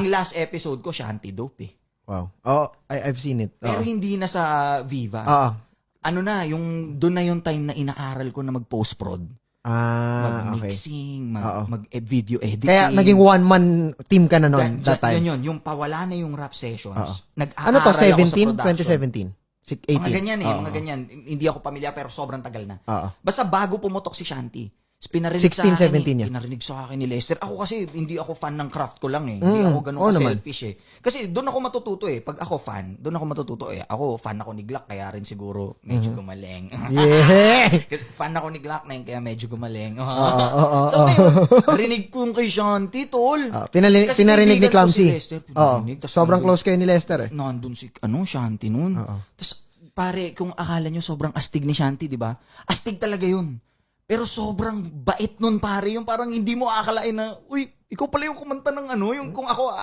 Ang last episode ko, Shanty Dope eh. Wow. Oh, I've seen it. Pero Oo. hindi na sa Viva. Oo. Ano na, doon na yung time na inaaral ko na mag-post-prod. Okay. Mag-mixing, Oo. mag-video editing. Kaya naging one-man team ka na noon that time. Yun. Yung pawala na yung rap sessions. Oo. Nag-aaral Ano to, ako sa 17? production. 2017? 18? Mga ganyan eh, Oo. mga ganyan. Hindi ako pamilya pero sobrang tagal na. Oo. Basta bago pumutok si Shanty, pinarinig 16, sa akin, 17 yan. pinarinig sa akin ni Lester. Ako kasi, hindi ako fan ng craft ko lang eh. Hindi ako ganun oo naman. selfish eh. Kasi doon ako matututo eh. Pag ako fan, doon ako matututo eh. Ako, fan ako ni Glock, kaya rin siguro medyo gumaling. Yeah! Kasi fan ako ni Glock 9, kaya medyo gumaling. oo, So ngayon, rinig ko kay Shanty, tol. Kasi Pinarinig ni kaibigan ko Clumsy. si Lester, Oo. pinarinig. Tas Sobrang nandun- close kayo ni Lester eh. Nandun si, Shanty nun. Oo. Tapos, pare, kung akala nyo sobrang astig ni Shanty, di ba? Astig talaga yun. Pero sobrang bait nun, pare. Yung parang hindi mo akalain na, uy, ikaw pala yung kumanta ng yung kung ako